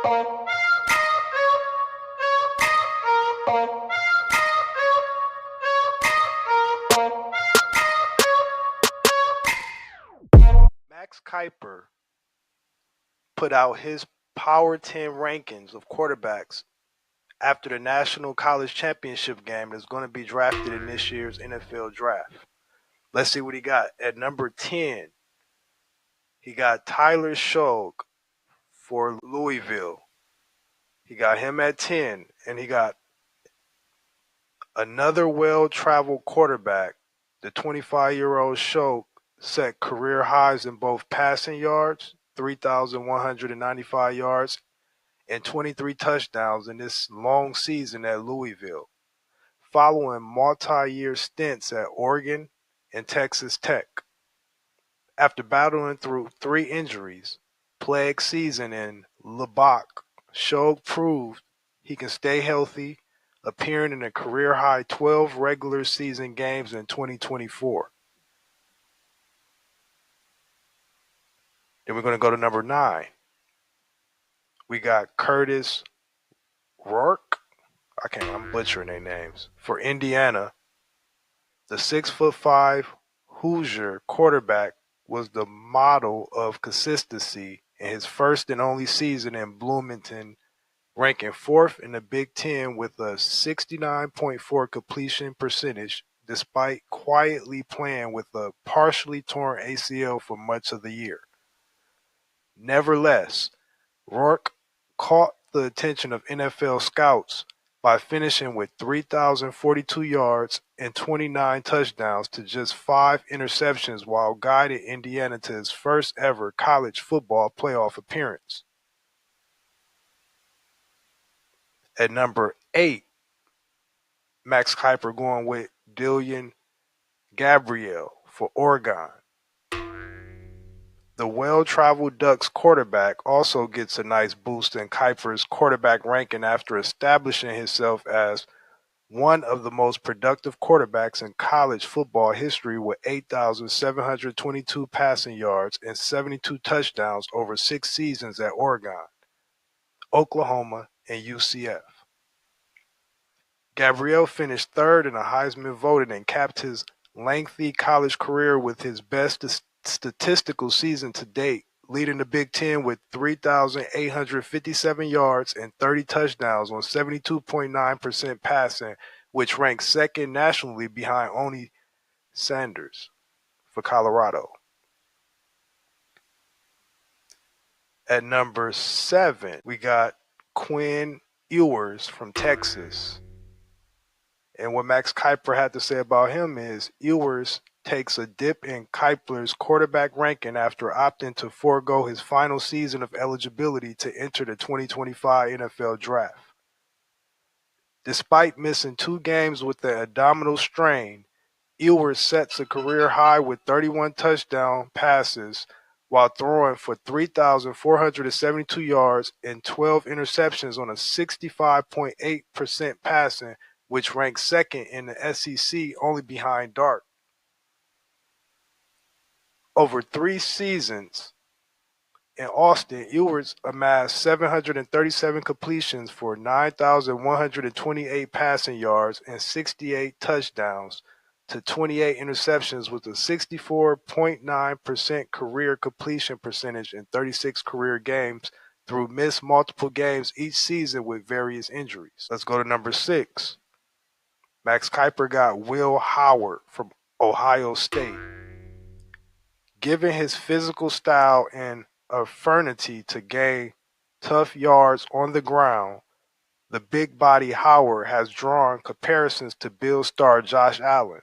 Max Kiper put out his Power 10 rankings of quarterbacks after the National College Championship game that's going to be drafted in this year's NFL draft. Let's see what he got. At number 10, he got Tyler Shoke for Louisville. He got him at 10, and he got another well-traveled quarterback. The 25-year-old Shoke set career highs in both passing yards, 3,195 yards, and 23 touchdowns in this long season at Louisville, following multi-year stints at Oregon and Texas Tech. After battling through 3 injuries, plague season in Lubbock, Shoke proved he can stay healthy, appearing in a career-high 12 regular season games in 2024. Then we're going to go to number 9. We got Curtis Rourke. I'm butchering their names. For Indiana, the 6'5" Hoosier quarterback was the model of consistency in his first and only season in Bloomington, ranking 4th in the Big Ten with a 69.4 completion percentage, despite quietly playing with a partially torn ACL for much of the year. Nevertheless, Rourke caught the attention of NFL scouts by finishing with 3,042 yards and 29 touchdowns to just 5 interceptions while guiding Indiana to his first ever college football playoff appearance. At number 8, Max Kiper going with Dylan Gabriel for Oregon. The well-traveled Ducks quarterback also gets a nice boost in Kiper's quarterback ranking after establishing himself as one of the most productive quarterbacks in college football history with 8,722 passing yards and 72 touchdowns over 6 seasons at Oregon, Oklahoma, and UCF. Gabriel finished 3rd in the Heisman voting and capped his lengthy college career with his best statistical season to date, leading the Big Ten with 3,857 yards and 30 touchdowns on 72.9% passing, which ranks 2nd nationally behind only Sanders for Colorado. At number 7, we got Quinn Ewers from Texas. And what Max Kiper had to say about him is Ewers takes a dip in Kiper's quarterback ranking after opting to forego his final season of eligibility to enter the 2025 NFL Draft. Despite missing 2 games with the abdominal strain, Ewers sets a career high with 31 touchdown passes while throwing for 3,472 yards and 12 interceptions on a 65.8% passing, which ranks 2nd in the SEC, only behind Dart. Over 3 seasons in Austin, Ewers amassed 737 completions for 9,128 passing yards and 68 touchdowns to 28 interceptions with a 64.9% career completion percentage in 36 career games through missed multiple games each season with various injuries. Let's go to number 6. Max Kiper got Will Howard from Ohio State. Given his physical style and affinity to gain tough yards on the ground, the big body Howard has drawn comparisons to Bills star Josh Allen.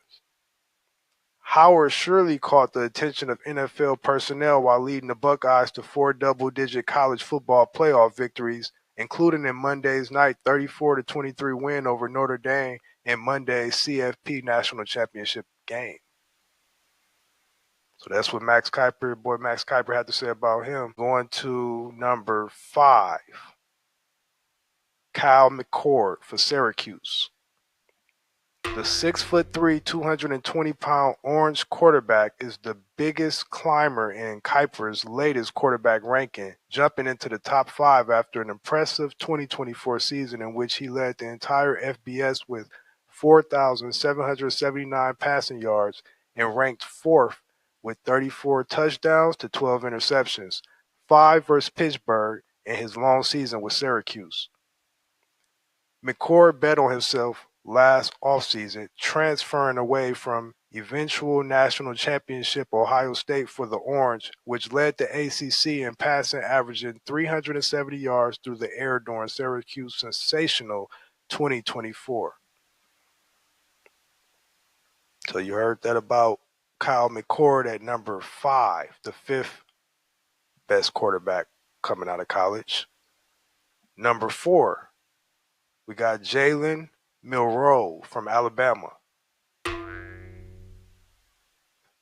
Howard surely caught the attention of NFL personnel while leading the Buckeyes to 4 double-digit college football playoff victories, including in Monday's night 34-23 win over Notre Dame in Monday's CFP National Championship game. So that's what Max Kiper had to say about him. Going to number 5, Kyle McCord for Syracuse. The 6'3", 220-pound Orange quarterback is the biggest climber in Kiper's latest quarterback ranking, jumping into the top 5 after an impressive 2024 season in which he led the entire FBS with 4,779 passing yards and ranked 4th with 34 touchdowns to 12 interceptions, 5 versus Pittsburgh in his long season with Syracuse. McCord bet on himself last offseason, transferring away from eventual national championship Ohio State for the Orange, which led the ACC in passing, averaging 370 yards through the air during Syracuse's sensational 2024. So you heard that about Kyle McCord at number 5, the 5th best quarterback coming out of college. Number 4, we got Jaylen Moore from Alabama.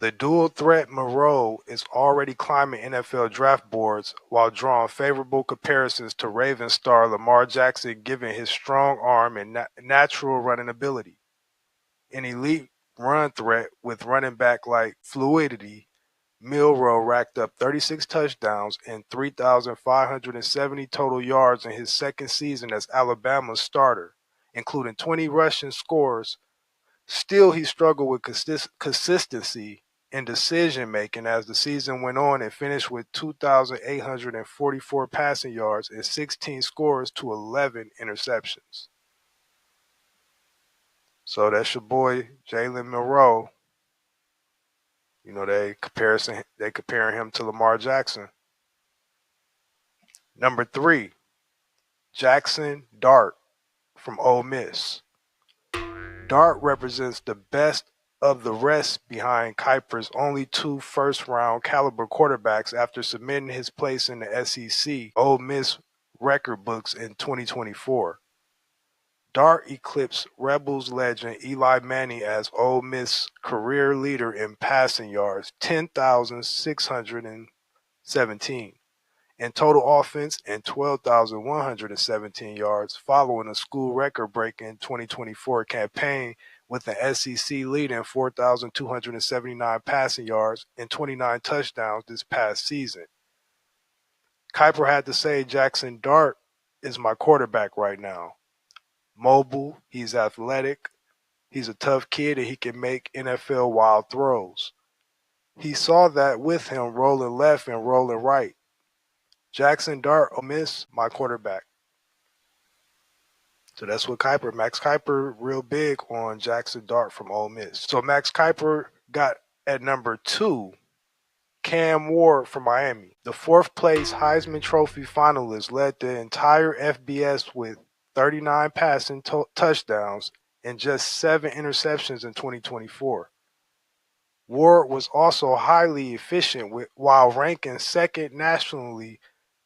The dual threat Moreau is already climbing NFL draft boards while drawing favorable comparisons to Ravens star Lamar Jackson, given his strong arm and natural running ability. An elite run threat with running back like fluidity, Milroe racked up 36 touchdowns and 3,570 total yards in his second season as Alabama's starter, including 20 rushing scores. Still, he struggled with consistency in decision-making as the season went on and finished with 2,844 passing yards and 16 scores to 11 interceptions. So that's your boy, Jaylen Moore. You know, they comparing him to Lamar Jackson. Number 3, Jackson Dart from Ole Miss. Dart represents the best of the rest behind Kiper's only 2 first-round caliber quarterbacks after cementing his place in the SEC Ole Miss record books in 2024. Dart eclipsed Rebels legend Eli Manning as Ole Miss career leader in passing yards, 10,617, in total offense and 12,117 yards, following a school record-breaking 2024 campaign with the SEC leading 4,279 passing yards and 29 touchdowns this past season. Kiper had to say, Jackson Dart is my quarterback right now. Mobile, he's athletic, he's a tough kid, and he can make NFL wild throws. He saw that with him rolling left and rolling right. Jackson Dart, Ole Miss, my quarterback. So that's what Max Kiper, real big on Jackson Dart from Ole Miss. So Max Kiper got at number 2, Cam Ward from Miami. The 4th place Heisman Trophy finalist led the entire FBS with 39 passing touchdowns and just 7 interceptions in 2024. Ward was also highly efficient while ranking 2nd nationally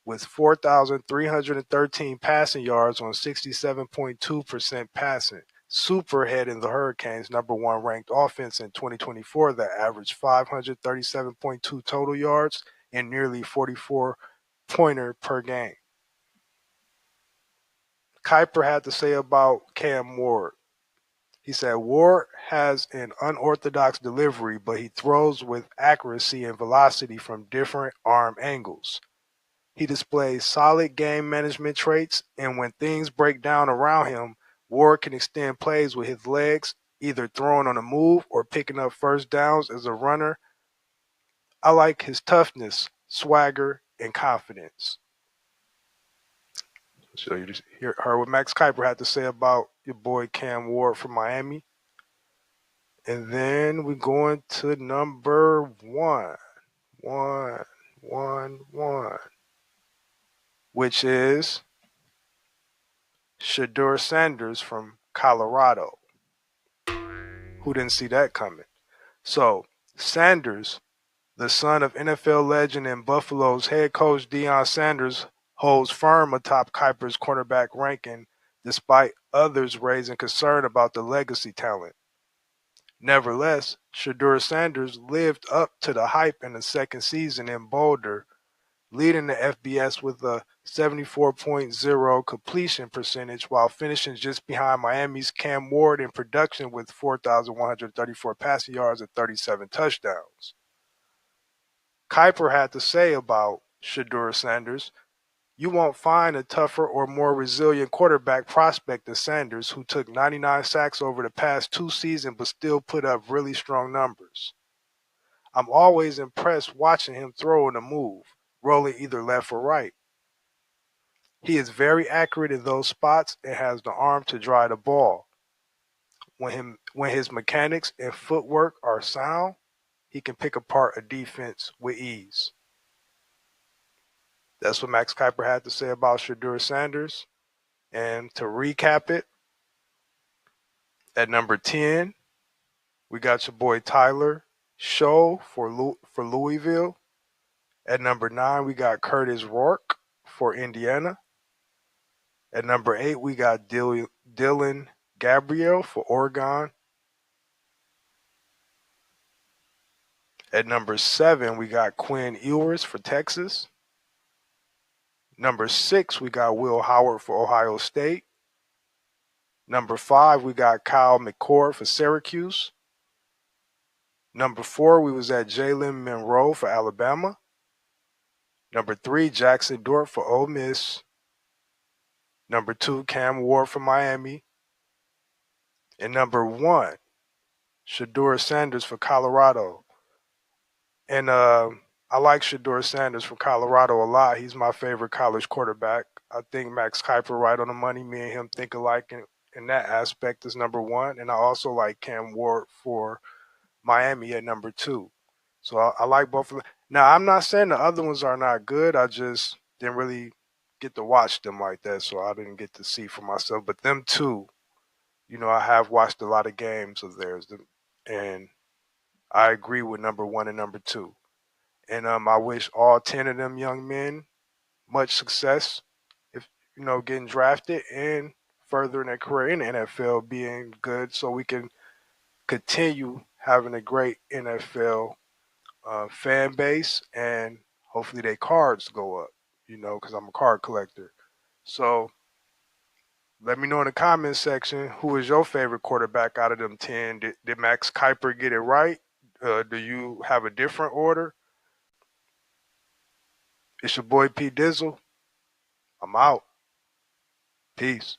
with 4,313 passing yards on 67.2% passing. Super heading the Hurricanes' number 1 ranked offense in 2024 that averaged 537.2 total yards and nearly 44-pointer per game. Kiper had to say about Cam Ward. He said, Ward has an unorthodox delivery, but he throws with accuracy and velocity from different arm angles. He displays solid game management traits, and when things break down around him, Ward can extend plays with his legs, either throwing on a move or picking up first downs as a runner. I like his toughness, swagger, and confidence. So you just heard what Max Kiper had to say about your boy Cam Ward from Miami. And then we're going to number 1, which is Shadur Sanders from Colorado. Who didn't see that coming? So Sanders, the son of NFL legend and Buffalo's head coach Deion Sanders, holds firm atop Kiper's cornerback ranking despite others raising concern about the legacy talent. Nevertheless, Shadur Sanders lived up to the hype in the second season in Boulder, leading the FBS with a 74.0 completion percentage while finishing just behind Miami's Cam Ward in production with 4,134 passing yards and 37 touchdowns. Kiper had to say about Shadur Sanders, "You won't find a tougher or more resilient quarterback prospect than Sanders, who took 99 sacks over the past 2 seasons but still put up really strong numbers. I'm always impressed watching him throw in a move, rolling either left or right. He is very accurate in those spots and has the arm to drive the ball. When his mechanics and footwork are sound, he can pick apart a defense with ease." That's what Max Kiper had to say about Shadur Sanders. And to recap it, at number 10, we got your boy Tyler Shoke for Louisville. At number 9, we got Curtis Rourke for Indiana. At number 8, we got Dylan Gabriel for Oregon. At number 7, we got Quinn Ewers for Texas. Number 6, we got Will Howard for Ohio State. Number 5, we got Kyle McCord for Syracuse. Number 4, we was at Jaylen Moore for Alabama. Number 3, Jackson Dort for Ole Miss. Number 2, Cam Ward for Miami. And number 1, Shadur Sanders for Colorado. And I like Shadur Sanders from Colorado a lot. He's my favorite college quarterback. I think Max Kiper right on the money. Me and him think alike in that aspect is number 1. And I also like Cam Ward for Miami at number 2. So I like both of them. Now, I'm not saying the other ones are not good. I just didn't really get to watch them like that, so I didn't get to see for myself. But them two, I have watched a lot of games of theirs, and I agree with number 1 and number 2. And I wish all 10 of them young men much success if, getting drafted and furthering their career in the NFL, being good so we can continue having a great NFL fan base, and hopefully their cards go up, because I'm a card collector. So let me know in the comments section, who is your favorite quarterback out of them 10? Did Max Kiper get it right? Do you have a different order? It's your boy P Dizzle. I'm out. Peace.